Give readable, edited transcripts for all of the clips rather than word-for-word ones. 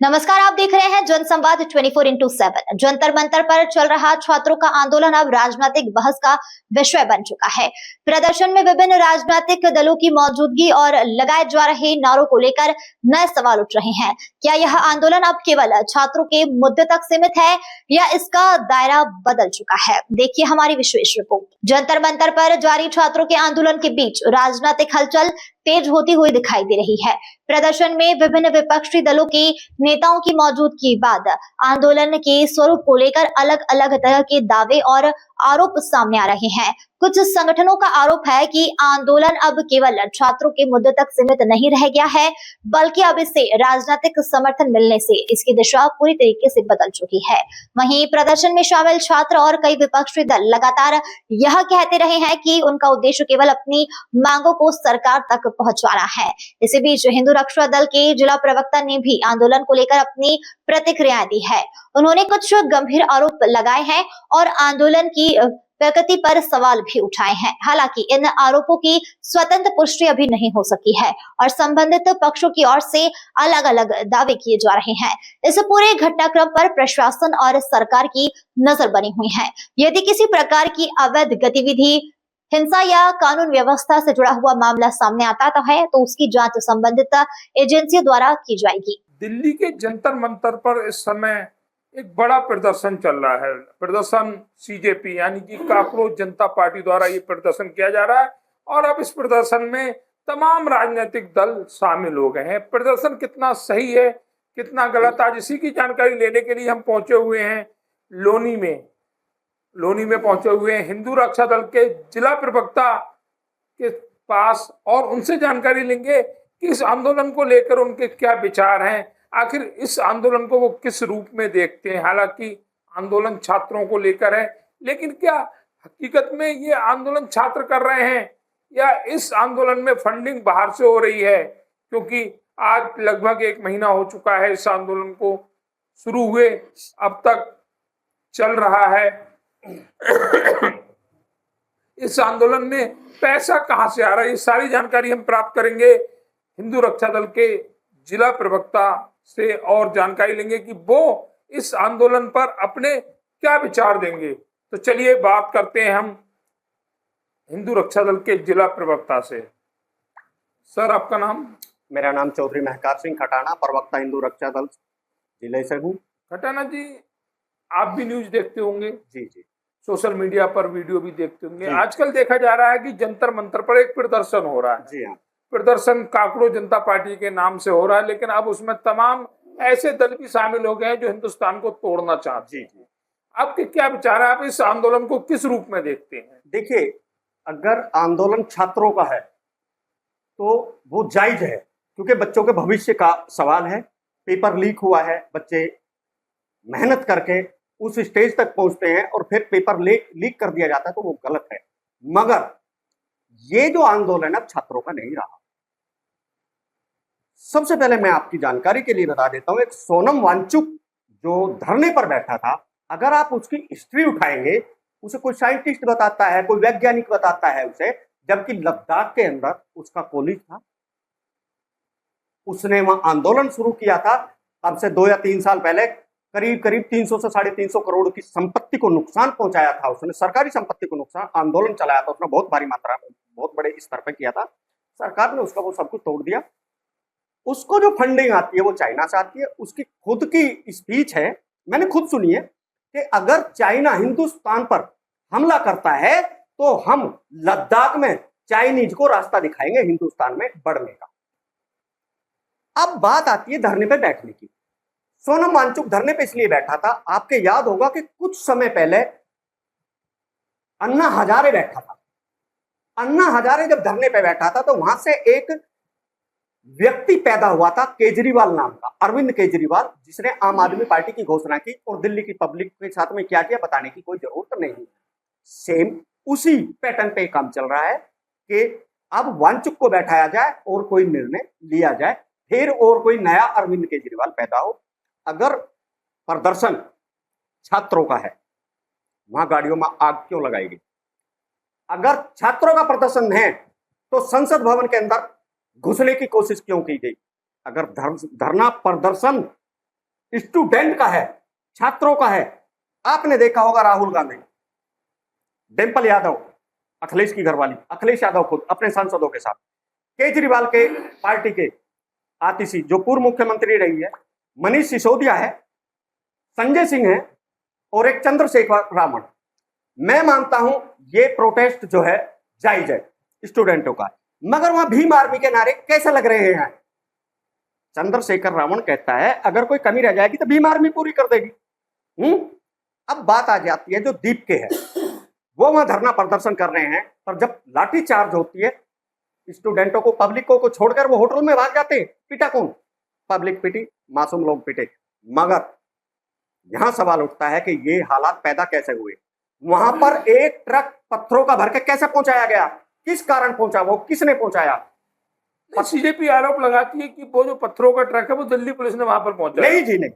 नमस्कार, आप देख रहे हैं जनसंवाद 24x7। जंतर मंतर पर चल रहा छात्रों का आंदोलन अब राजनीतिक बहस का विषय बन चुका है। प्रदर्शन में विभिन्न राजनीतिक दलों की मौजूदगी और लगाए जा रहे नारों को लेकर नए सवाल उठ रहे हैं। क्या यह आंदोलन अब केवल छात्रों के मुद्दे तक सीमित है या इसका दायरा बदल चुका है? देखिए हमारी विशेष रिपोर्ट। जंतर मंतर पर जारी छात्रों के आंदोलन के बीच राजनीतिक हलचल तेज होती हुई दिखाई दे रही है। प्रदर्शन में विभिन्न विपक्षी दलों के नेताओं की मौजूदगी बाद आंदोलन के स्वरूप को लेकर अलग अलग तरह के दावे और आरोप सामने आ रहे हैं। कुछ संगठनों का आरोप है कि आंदोलन अब केवल छात्रों के मुद्दे तक सीमित नहीं रह गया है, बल्कि अब इससे राजनीतिक समर्थन मिलने से इसकी दिशा पूरी तरीके से बदल चुकी है। वहीं प्रदर्शन में शामिल छात्र और कई विपक्षी दल लगातार यह कहते रहे हैं कि उनका उद्देश्य केवल अपनी मांगों को सरकार तक पहुंचाना है। इसी बीच हिंदू रक्षा दल के जिला प्रवक्ता ने भी आंदोलन को लेकर अपनी प्रतिक्रिया दी है। उन्होंने कुछ गंभीर आरोप लगाए हैं और आंदोलन की प्रकृति पर सवाल भी उठाए हैं। हालांकि इन आरोपों की स्वतंत्र पुष्टि अभी नहीं हो सकी है और संबंधित पक्षों की ओर से अलग अलग दावे किए जा रहे हैं। इस पूरे घटनाक्रम पर प्रशासन और सरकार की नजर बनी हुई है। यदि किसी प्रकार की अवैध गतिविधि, हिंसा या कानून व्यवस्था से जुड़ा हुआ मामला सामने आता है तो उसकी जांच संबंधित एजेंसियों द्वारा की जाएगी। दिल्ली के जंतर मंतर पर इस समय एक बड़ा प्रदर्शन चल रहा है। प्रदर्शन सीजेपी यानी कि कॉकरोच जनता पार्टी द्वारा ये प्रदर्शन किया जा रहा है और अब इस प्रदर्शन में तमाम राजनीतिक दल शामिल हो गए हैं। प्रदर्शन कितना सही है, कितना गलत, आज इसी की जानकारी लेने के लिए हम पहुंचे हुए हैं लोनी में पहुंचे हुए हैं हिंदू रक्षा दल के जिला प्रवक्ता के पास और उनसे जानकारी लेंगे कि इस आंदोलन को लेकर उनके क्या विचार हैं, आखिर इस आंदोलन को वो किस रूप में देखते हैं। हालांकि आंदोलन छात्रों को लेकर है, लेकिन क्या हकीकत में ये आंदोलन छात्र कर रहे हैं या इस आंदोलन में फंडिंग बाहर से हो रही है? क्योंकि आज लगभग 1 महीना हो चुका है इस आंदोलन को शुरू हुए, अब तक चल रहा है। इस आंदोलन में पैसा कहां से आ रहा है, ये सारी जानकारी हम प्राप्त करेंगे हिंदू रक्षा दल के जिला प्रवक्ता से और जानकारी लेंगे कि वो इस आंदोलन पर अपने क्या विचार देंगे। तो चलिए बात करते हैं हम हिंदू रक्षा दल के जिला प्रवक्ता से। सर, आपका नाम? मेरा नाम चौधरी महकार सिंह खटाना, प्रवक्ता हिंदू रक्षा दल जिले से हूँ। खटाना जी, आप भी न्यूज देखते होंगे? जी जी। सोशल मीडिया पर वीडियो भी देखते होंगे। आजकल देखा जा रहा है कि जंतर मंतर पर एक प्रदर्शन हो रहा है। जी हाँ। प्रदर्शन कॉकरोच जनता पार्टी के नाम से हो रहा है, लेकिन अब उसमें तमाम ऐसे दल भी शामिल हो गए हैं जो हिंदुस्तान को तोड़ना चाहते हैं। जी। आपके क्या विचार है, आप इस आंदोलन को किस रूप में देखते हैं? देखिए, अगर आंदोलन छात्रों का है तो वो जायज है, क्योंकि बच्चों के भविष्य का सवाल है। पेपर लीक हुआ है, बच्चे मेहनत करके उस स्टेज तक पहुंचते हैं और फिर पेपर लीक कर दिया जाता है, तो वो गलत है। मगर ये जो आंदोलन अब छात्रों का नहीं रहा। सबसे पहले मैं आपकी जानकारी के लिए बता देता हूं, एक सोनम वांगचुक जो धरने पर बैठा था, अगर आप उसकी हिस्ट्री उठाएंगे, उसे कोई साइंटिस्ट बताता है, कोई वैज्ञानिक बताता है उसे, जबकि लद्दाख के अंदर उसका कॉलेज था, उसने वहां आंदोलन शुरू किया था। अब से 2 या 3 साल पहले करीब 300 से 350 करोड़ की संपत्ति को नुकसान पहुंचाया था उसने, सरकारी संपत्ति को नुकसान, आंदोलन चलाया था उसने, बहुत भारी मात्रा में, बहुत बड़े स्तर पर किया था। सरकार ने उसका वो सब कुछ तोड़ दिया। उसको जो फंडिंग आती है वो चाइना से आती है। उसकी खुद की स्पीच है, मैंने खुद सुनी है, कि अगर चाइना हिंदुस्तान पर हमला करता है तो हम लद्दाख में चाइनीज को रास्ता दिखाएंगे हिंदुस्तान में बढ़ने का। अब बात आती है धरने पे बैठने की। सोनम वांगचुक धरने पे इसलिए बैठा था, आपके याद होगा कि कुछ समय पहले अन्ना हजारे बैठा था। अन्ना हजारे जब धरने पे बैठा था तो वहां से एक व्यक्ति पैदा हुआ था केजरीवाल नाम का, अरविंद केजरीवाल, जिसने आम आदमी पार्टी की घोषणा की और दिल्ली की पब्लिक के साथ में क्या किया बताने की कोई जरूरत नहीं। सेम उसी पैटर्न पे काम चल रहा है कि अब वांगचुक को बैठाया जाए और कोई निर्णय लिया जाए, फिर और कोई नया अरविंद केजरीवाल पैदा हो। अगर प्रदर्शन छात्रों का है, वहां गाड़ियों में आग क्यों लगाई गई? अगर छात्रों का प्रदर्शन है तो संसद भवन के अंदर घुसने की कोशिश क्यों की गई? अगर धरना प्रदर्शन स्टूडेंट का है, छात्रों का है, आपने देखा होगा राहुल गांधी, डिंपल यादव, अखिलेश की घरवाली, अखिलेश यादव खुद अपने सांसदों के साथ, केजरीवाल के पार्टी के आतिशी जो पूर्व मुख्यमंत्री रही है, मनीष सिसोदिया है, संजय सिंह है और एक चंद्रशेखर रावण। मैं मानता हूं ये प्रोटेस्ट जो है जायज है स्टूडेंटों का, मगर वहां भीम आर्मी के नारे कैसे लग रहे हैं? चंद्रशेखर रावण कहता है अगर कोई कमी रह जाएगी तो भीम आर्मी पूरी कर देगी। अब बात आ जाती है जो दीप के है, वो वहां धरना प्रदर्शन कर रहे हैं, और जब लाठी चार्ज होती है स्टूडेंटों को, पब्लिक को छोड़कर वो होटल में भाग जाते हैं। पिटा कौन? पब्लिक पिटी, मासूम लोग पिटे। मगर यहां सवाल उठता है कि ये हालात पैदा कैसे हुए? वहां पर एक ट्रक पत्थरों का भर के कैसे पहुंचाया गया? किस कारण पहुंचा? वो किसने पहुंचाया? सीजेपी आरोप लगाती है कि वो जो पत्थरों का ट्रक है वो दिल्ली पुलिस ने वहां पर पहुंचाया। नहीं जी, नहीं,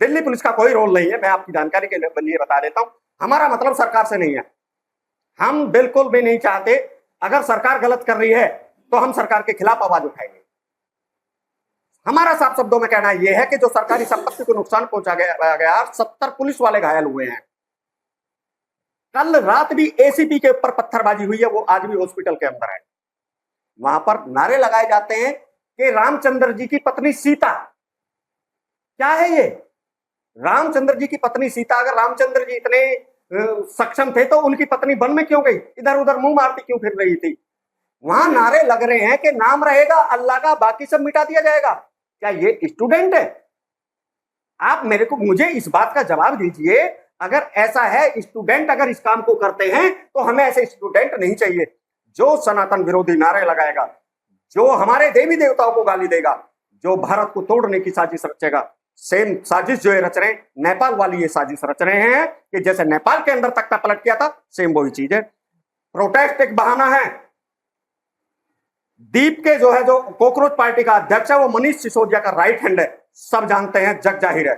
दिल्ली पुलिस का कोई रोल नहीं है। मैं आपकी जानकारी के लिए बता देता हूं, हमारा मतलब सरकार से नहीं है। हम बिल्कुल भी नहीं चाहते, अगर सरकार गलत कर रही है तो हम सरकार के खिलाफ आवाज उठाएंगे। हमारा साफ शब्दों में कहना यह है कि जो सरकारी संपत्ति को नुकसान पहुंचा गया, 70 पुलिस वाले घायल हुए हैं। कल रात भी एसीपी के ऊपर पत्थरबाजी हुई है, वो आज भी हॉस्पिटल के अंदर है। वहां पर नारे लगाए जाते हैं कि रामचंद्र जी की पत्नी सीता। क्या है ये? रामचंद्र जी की पत्नी सीता। अगर रामचंद्र जी इतने सक्षम थे तो उनकी पत्नी वन में क्यों गई? इधर उधर मुंह मारती क्यों फिर रही थी? वहां नारे लग रहे हैं कि नाम रहेगा अल्लाह का, बाकी सब मिटा दिया जाएगा। क्या ये स्टूडेंट है? आप मुझे इस बात का जवाब दीजिए। अगर ऐसा है, स्टूडेंट अगर इस काम को करते हैं तो हमें ऐसे स्टूडेंट नहीं चाहिए जो सनातन विरोधी नारे लगाएगा, जो हमारे देवी देवताओं को गाली देगा, जो भारत को तोड़ने की साजिश रचेगा। सेम साजिश जो है रच रहे हैं, नेपाल वाली ये साजिश रच रहे हैं कि जैसे नेपाल के अंदर तख्ता पलट किया था, सेम वही चीज है। प्रोटेस्ट एक बहाना है। दीप के जो है, जो कॉकरोच पार्टी का अध्यक्ष है, वो मनीष सिसोदिया का राइट हैंड है, सब जानते हैं, जग जाहिर है।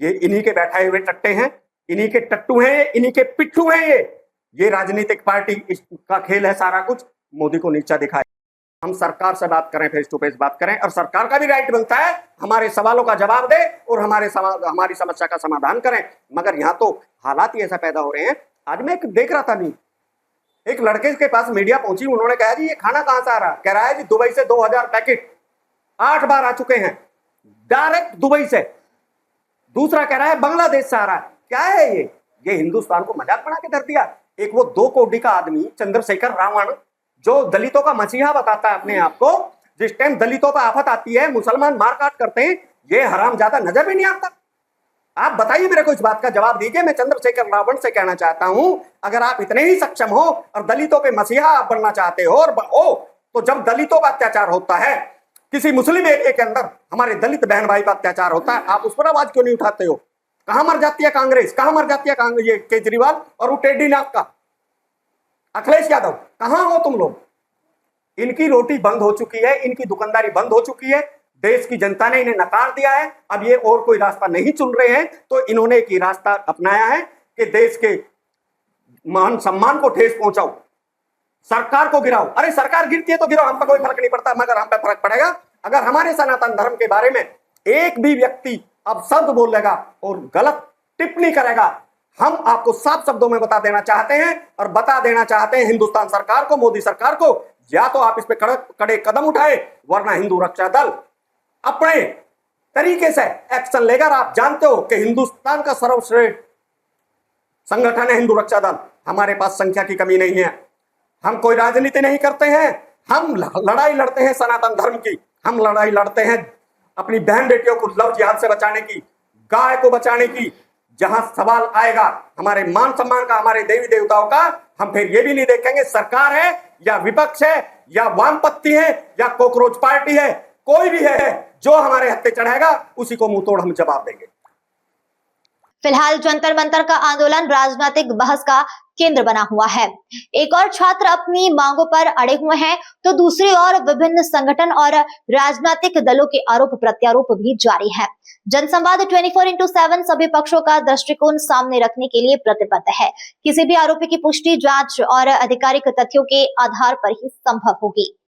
ये इन्हीं के बैठाए हुए टट्टे हैं, इन्हीं के टट्टू हैं, इन्हीं के पिट्ठू हैं। ये राजनीतिक पार्टी का खेल है सारा कुछ, मोदी को नीचा दिखाए। हम सरकार से बात करें, फेस टू फेस बात करें, और सरकार का भी राइट बनता है हमारे सवालों का जवाब दे और हमारी समस्या का समाधान करें। मगर यहाँ तो हालात ही ऐसा पैदा हो रहे हैं। आज मैं देख रहा था, नहीं, एक लड़के के पास मीडिया पहुंची, उन्होंने कहा जी ये खाना कहां से आ रहा है? कह रहा है जी दुबई से 2000 पैकेट 8 बार आ चुके हैं, डायरेक्ट दुबई से। दूसरा कह रहा है बांग्लादेश से आ रहा है। क्या है ये हिंदुस्तान को मजाक बना के धर दिया। एक वो 2 कोटी का आदमी चंद्रशेखर रावण, जो दलितों का मसीहा बताता है अपने आप को, जिस टाइम दलितों पर आफत आती है, मुसलमान मारकाट करते हैं, ये हरामजादा नजर भी नहीं आता। आप बताइए, मेरे को इस बात का जवाब दीजिए। मैं चंद्रशेखर रावण से कहना चाहता हूं, अगर आप इतने ही सक्षम हो और दलितों के मसीहा आप बनना चाहते हो, तो जब दलितों का अत्याचार होता है, किसी मुस्लिम एरिया के अंदर हमारे दलित बहन भाई का अत्याचार होता है, आप उस पर आवाज क्यों नहीं उठाते हो? कहां मर जाती है कांग्रेस? कहां मर जाती है ये केजरीवाल और वो टेडी नाक का अखिलेश यादव? कहां हो तुम लोग? इनकी रोटी बंद हो चुकी है, इनकी दुकानदारी बंद हो चुकी है, देश की जनता ने इन्हें नकार दिया है। अब ये और कोई रास्ता नहीं चुन रहे हैं, तो इन्होंने एक ही रास्ता अपनाया है कि देश के मान सम्मान को ठेस पहुंचाओ, सरकार को गिराओ। अरे सरकार गिरती है तो गिराओ, हम पर कोई फर्क नहीं पड़ता, मगर हम पे फर्क पड़ेगा अगर हमारे सनातन धर्म के बारे में एक भी व्यक्ति अब शब्द बोलेगा और गलत टिप्पणी करेगा। हम आपको साफ शब्दों में बता देना चाहते हैं, और बता देना चाहते हैं हिंदुस्तान सरकार को, मोदी सरकार को, या तो आप इस पे कड़े कदम उठाए, वरना हिंदू रक्षा दल अपने तरीके से एक्शन लेगा। आप जानते हो कि हिंदुस्तान का सर्वश्रेष्ठ संगठन है हिंदू रक्षा दल। हमारे पास संख्या की कमी नहीं है, हम कोई राजनीति नहीं करते हैं, हम लड़ाई लड़ते हैं सनातन धर्म की, हम लड़ाई लड़ते हैं अपनी बहन बेटियों को लव जिहाद से बचाने की, गाय को बचाने की। जहां सवाल आएगा हमारे मान सम्मान का, हमारे देवी देवताओं का, हम फिर ये भी नहीं देखेंगे सरकार है या विपक्ष है या वामपंथी है या कॉकरोच पार्टी है, कोई भी है जो हमारे हत्थे चढ़ाएगा उसी को मुंह तोड़ हम जवाब देंगे। फिलहाल जंतर मंतर का आंदोलन राजनीतिक बहस का केंद्र बना हुआ है। एक और छात्र अपनी मांगों पर अड़े हुए हैं, तो दूसरी ओर विभिन्न संगठन और राजनीतिक दलों के आरोप प्रत्यारोप भी जारी है। जनसंवाद 24/7 सभी पक्षों का दृष्टिकोण सामने रखने के लिए प्रतिबद्ध है। किसी भी आरोपी की पुष्टि, जांच और आधिकारिक तथ्यों के आधार पर ही संभव होगी।